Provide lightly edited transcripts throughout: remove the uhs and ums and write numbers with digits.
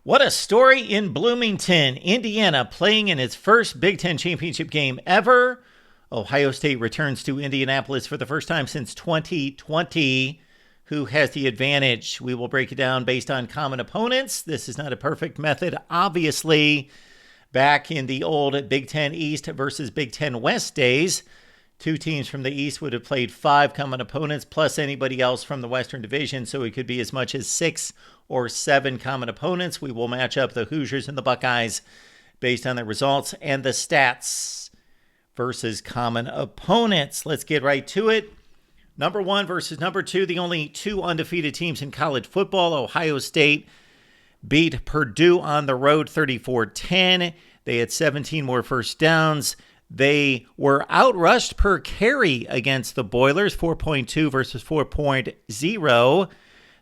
What a story in Bloomington, Indiana, playing in its first Big Ten championship game ever. Ohio State returns to Indianapolis for the first time since 2020. Who has the advantage? We will break it down based on common opponents. This is not a perfect method, obviously. Back in the old Big Ten East versus Big Ten West days, two teams from the East would have played 5 common opponents plus anybody else from the Western Division, so it could be as much as 6 or 7 common opponents. We will match up the Hoosiers and the Buckeyes based on their results and the stats versus common opponents. Let's get right to it. Number 1 versus number 2, the only 2 undefeated teams in college football. Ohio State beat Purdue on the road 34-10. They had 17 more first downs. They were outrushed per carry against the Boilers, 4.2 versus 4.0.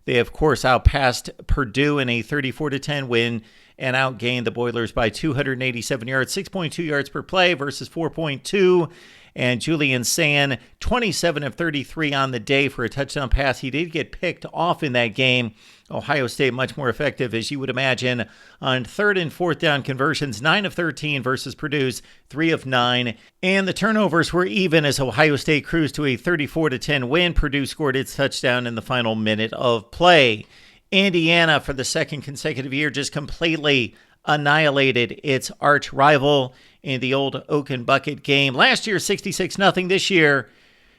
They, of course, outpassed Purdue in a 34-10 win and outgained the Boilers by 287 yards, 6.2 yards per play versus 4.2. And Julian Sand, 27 of 33 on the day for a touchdown pass. He did get picked off in that game. Ohio State much more effective, as you would imagine, on 3rd and 4th down conversions, 9 of 13 versus Purdue's 3 of 9. And the turnovers were even as Ohio State cruised to a 34-10 win. Purdue scored its touchdown in the final minute of play. Indiana, for the second consecutive year, just completely annihilated its arch rival in the old Oaken Bucket game. Last year, 66-0. This year,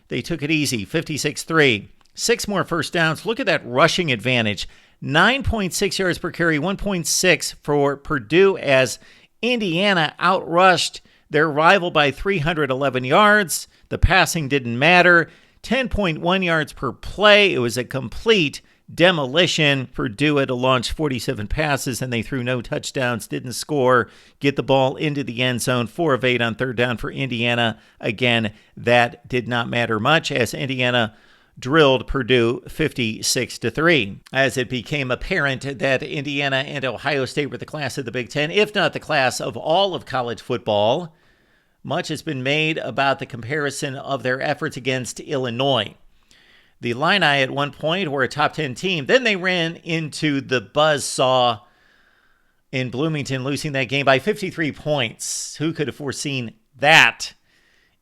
they took it easy, 56-3. 6 more first downs. Look at that rushing advantage. 9.6 yards per carry, 1.6 for Purdue as Indiana outrushed their rival by 311 yards. The passing didn't matter. 10.1 yards per play. It was a complete demolition. Purdue had to launch 47 passes and they threw no touchdowns, didn't score, get the ball into the end zone. 4 of 8 on 3rd down for Indiana. Again, that did not matter much as Indiana drilled Purdue 56-3. As it became apparent that Indiana and Ohio State were the class of the Big Ten, if not the class of all of college football, much has been made about the comparison of their efforts against Illinois. The Illini at one point were a top 10 team. Then they ran into the buzzsaw in Bloomington, losing that game by 53 points. Who could have foreseen that?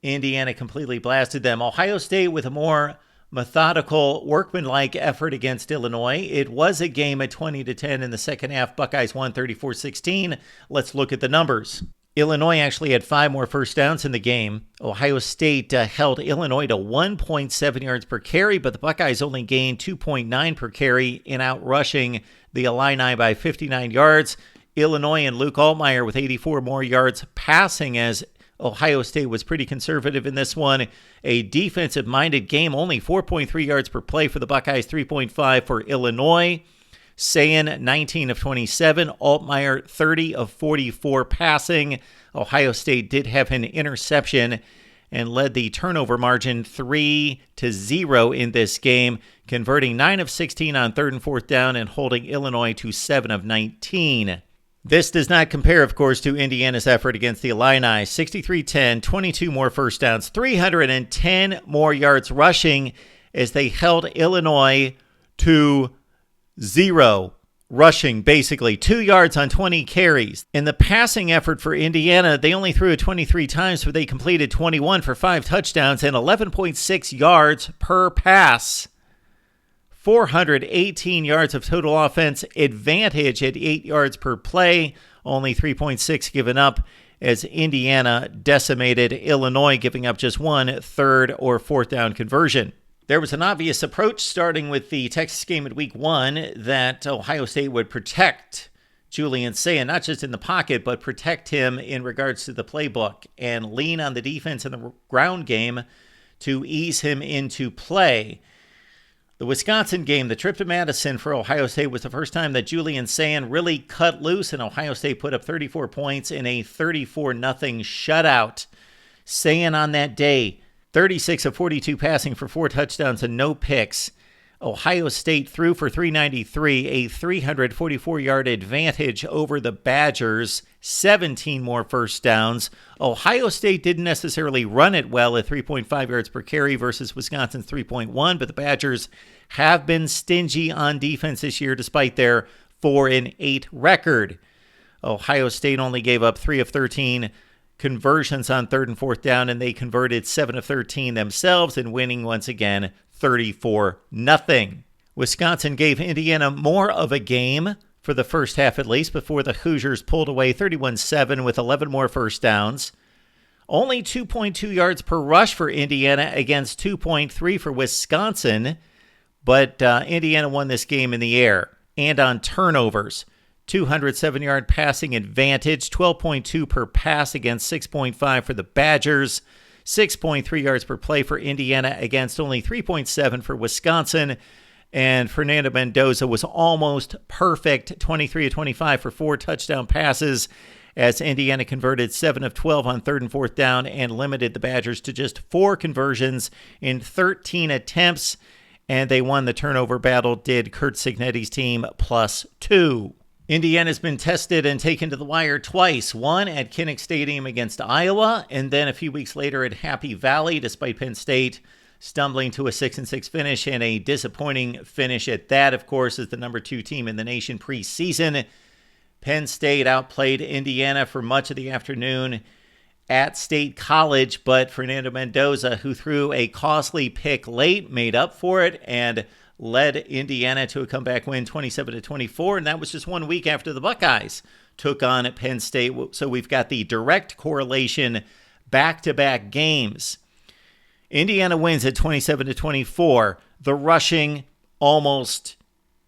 Indiana completely blasted them. Ohio State with a more methodical, workmanlike effort against Illinois. It was a game at 20-10 in the second half. Buckeyes won 34-16. Let's look at the numbers. Illinois actually had 5 more first downs in the game. Ohio State held Illinois to 1.7 yards per carry, but the Buckeyes only gained 2.9 per carry in outrushing the Illini by 59 yards. Illinois and Luke Altmyer with 84 more yards passing as Ohio State was pretty conservative in this one. A defensive-minded game, only 4.3 yards per play for the Buckeyes, 3.5 for Illinois. Sayan, 19 of 27. Altmyer, 30 of 44 passing. Ohio State did have an interception and led the turnover margin 3-0 in this game, converting 9 of 16 on 3rd and 4th down and holding Illinois to 7 of 19. This does not compare, of course, to Indiana's effort against the Illini. 63-10, 22 more first downs, 310 more yards rushing as they held Illinois to 0 rushing, basically 2 yards on 20 carries. In the passing effort for Indiana, they only threw it 23 times, but they completed 21 for 5 touchdowns and 11.6 yards per pass. 418 yards of total offense advantage at 8 yards per play, only 3.6 given up as Indiana decimated Illinois, giving up just 1 3rd or 4th down conversion. There was an obvious approach starting with the Texas game at week 1 that Ohio State would protect Julian Sand, not just in the pocket, but protect him in regards to the playbook and lean on the defense in the ground game to ease him into play. The Wisconsin game, the trip to Madison for Ohio State, was the first time that Julian Sand really cut loose, and Ohio State put up 34 points in a 34-0 shutout. Sand on that day, 36 of 42 passing for 4 touchdowns and no picks. Ohio State threw for 393, a 344-yard advantage over the Badgers, 17 more first downs. Ohio State didn't necessarily run it well at 3.5 yards per carry versus Wisconsin's 3.1, but the Badgers have been stingy on defense this year despite their 4-8 record. Ohio State only gave up 3 of 13 conversions on third and fourth down, and they converted 7 of 13 themselves, and winning once again 34-0. Wisconsin gave Indiana more of a game for the first half at least before the Hoosiers pulled away 31-7 with 11 more first downs. Only 2.2 yards per rush for Indiana against 2.3 for Wisconsin, but Indiana won this game in the air and on turnovers. 207-yard passing advantage, 12.2 per pass against 6.5 for the Badgers, 6.3 yards per play for Indiana against only 3.7 for Wisconsin, and Fernando Mendoza was almost perfect, 23 of 25 for 4 touchdown passes, as Indiana converted 7 of 12 on third and fourth down and limited the Badgers to just 4 conversions in 13 attempts, and they won the turnover battle, did Curt Cignetti's team, +2. Indiana's been tested and taken to the wire twice, one at Kinnick Stadium against Iowa, and then a few weeks later at Happy Valley, despite Penn State stumbling to a 6-6 finish, and a disappointing finish at that, of course, as the number 2 team in the nation preseason. Penn State outplayed Indiana for much of the afternoon at State College, but Fernando Mendoza, who threw a costly pick late, made up for it and led Indiana to a comeback win 27-24, and that was just 1 week after the Buckeyes took on at Penn State. So we've got the direct correlation back-to-back games. Indiana wins at 27-24. The rushing almost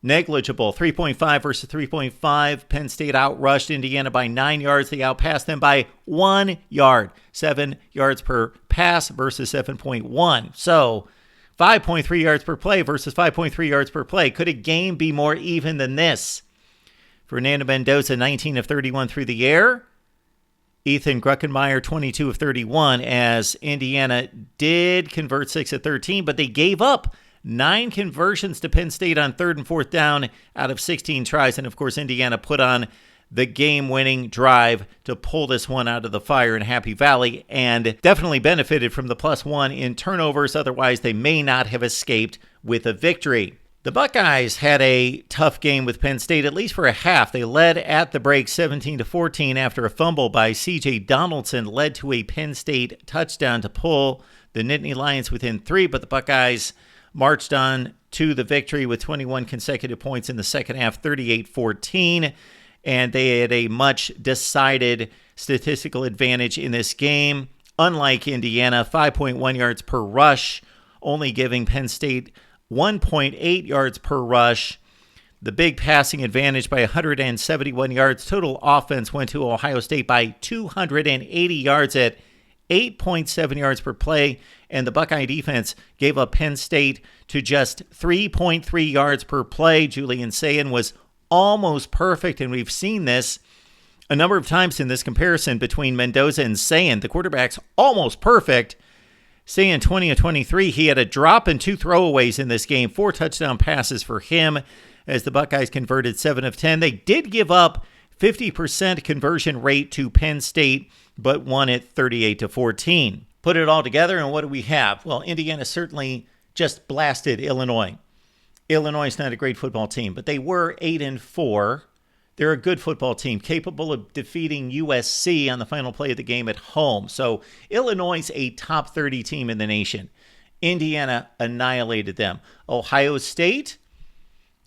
negligible, 3.5 versus 3.5. Penn State outrushed Indiana by 9 yards. They outpassed them by 1 yard, 7 yards per pass versus 7.1. So 5.3 yards per play versus 5.3 yards per play. Could a game be more even than this? Fernando Mendoza, 19 of 31 through the air. Ethan Gruckenmeyer, 22 of 31, as Indiana did convert 6 of 13, but they gave up 9 conversions to Penn State on third and fourth down out of 16 tries. And, of course, Indiana put on the game-winning drive to pull this one out of the fire in Happy Valley, and definitely benefited from the +1 in turnovers. Otherwise, they may not have escaped with a victory. The Buckeyes had a tough game with Penn State, at least for a half. They led at the break 17-14 after a fumble by C.J. Donaldson led to a Penn State touchdown to pull the Nittany Lions within 3, but the Buckeyes marched on to the victory with 21 consecutive points in the second half, 38-14. And they had a much decided statistical advantage in this game. Unlike Indiana, 5.1 yards per rush, only giving Penn State 1.8 yards per rush. The big passing advantage by 171 yards. Total offense went to Ohio State by 280 yards at 8.7 yards per play. And the Buckeye defense gave up Penn State to just 3.3 yards per play. Julian Sayin was almost perfect, and we've seen this a number of times in this comparison between Mendoza and Sayin. The quarterback's almost perfect. Sayin, 20 of 23. He had a drop and 2 throwaways in this game, 4 touchdown passes for him as the Buckeyes converted 7 of 10. They did give up 50% conversion rate to Penn State, but won it 38-14. Put it all together, and what do we have? Well, Indiana certainly just blasted Illinois. Illinois is not a great football team, but they were 8-4. They're a good football team, capable of defeating USC on the final play of the game at home. So Illinois is a top 30 team in the nation. Indiana annihilated them. Ohio State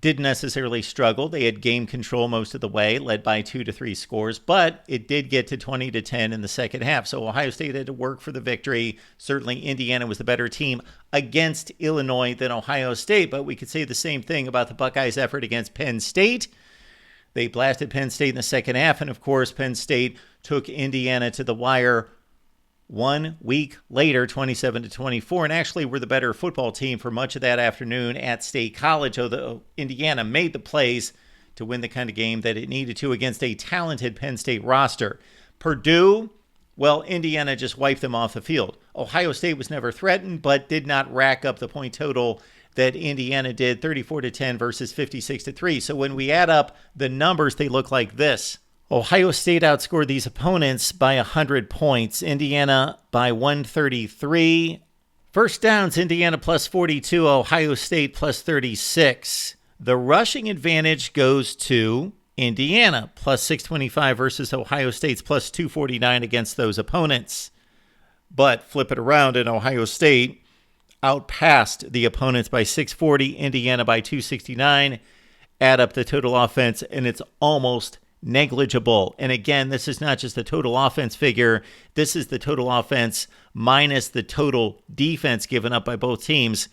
didn't necessarily struggle. They had game control most of the way, led by 2 to 3 scores, but it did get to 20-10 in the second half. So Ohio State had to work for the victory. Certainly Indiana was the better team against Illinois than Ohio State, but we could say the same thing about the Buckeyes' effort against Penn State. They blasted Penn State in the second half, and of course Penn State took Indiana to the wire 1 week later, 27-24, and actually were the better football team for much of that afternoon at State College, although Indiana made the plays to win the kind of game that it needed to against a talented Penn State roster. Purdue, well, Indiana just wiped them off the field. Ohio State was never threatened, but did not rack up the point total that Indiana did, 34-10 versus 56-3. So when we add up the numbers, they look like this. Ohio State outscored these opponents by 100 points. Indiana by 133. First downs, Indiana plus 42. Ohio State plus 36. The rushing advantage goes to Indiana, plus 625 versus Ohio State's plus 249 against those opponents. But flip it around, and Ohio State outpassed the opponents by 640, Indiana by 269. Add up the total offense, and it's almost negligible. And again, this is not just the total offense figure. This is the total offense minus the total defense given up by both teams.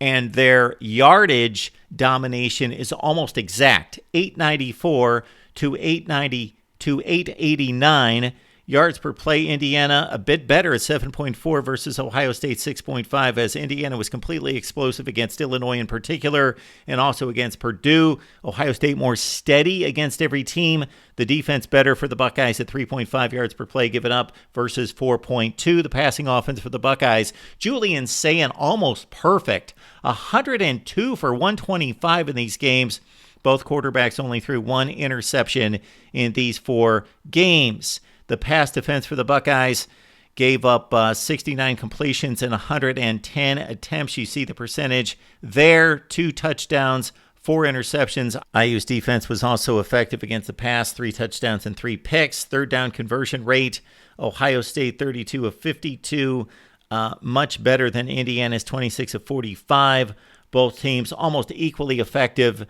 And their yardage domination is almost exact, 894 to 889. Yards per play, Indiana a bit better at 7.4 versus Ohio State 6.5, as Indiana was completely explosive against Illinois in particular and also against Purdue. Ohio State more steady against every team. The defense better for the Buckeyes at 3.5 yards per play given up versus 4.2. The passing offense for the Buckeyes, Julian Sayin almost perfect, 102 for 125 in these games. Both quarterbacks only threw one interception in these 4 games. The pass defense for the Buckeyes gave up 69 completions and 110 attempts. You see the percentage there. 2 touchdowns, 4 interceptions. IU's defense was also effective against the pass, 3 touchdowns and 3 picks. Third down conversion rate, Ohio State 32 of 52, much better than Indiana's 26 of 45. Both teams almost equally effective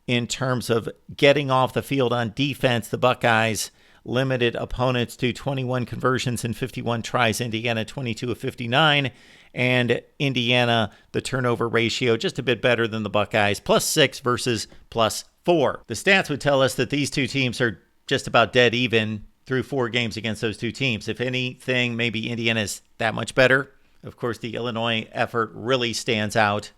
in terms of getting off the field on defense. The Buckeyes limited opponents to 21 conversions and 51 tries. Indiana 22 of 59. And Indiana, the turnover ratio, just a bit better than the Buckeyes, +6 versus +4. The stats would tell us that these two teams are just about dead even through 4 games against those two teams. If anything, maybe Indiana's that much better. Of course, the Illinois effort really stands out.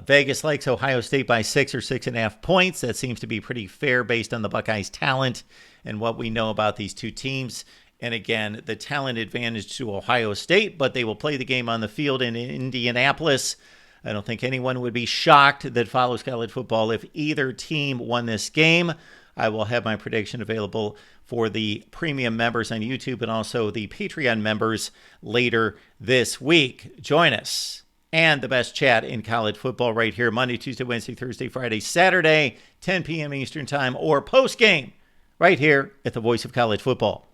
Vegas likes Ohio State by 6 or 6.5 points. That seems to be pretty fair based on the Buckeyes' talent and what we know about these two teams. And again, the talent advantage to Ohio State, but they will play the game on the field in Indianapolis. I don't think anyone would be shocked that follows college football if either team won this game. I will have my prediction available for the premium members on YouTube and also the Patreon members later this week. Join us and the best chat in college football right here Monday, Tuesday, Wednesday, Thursday, Friday, Saturday, 10 p.m. Eastern Time, or post-game right here at the Voice of College Football.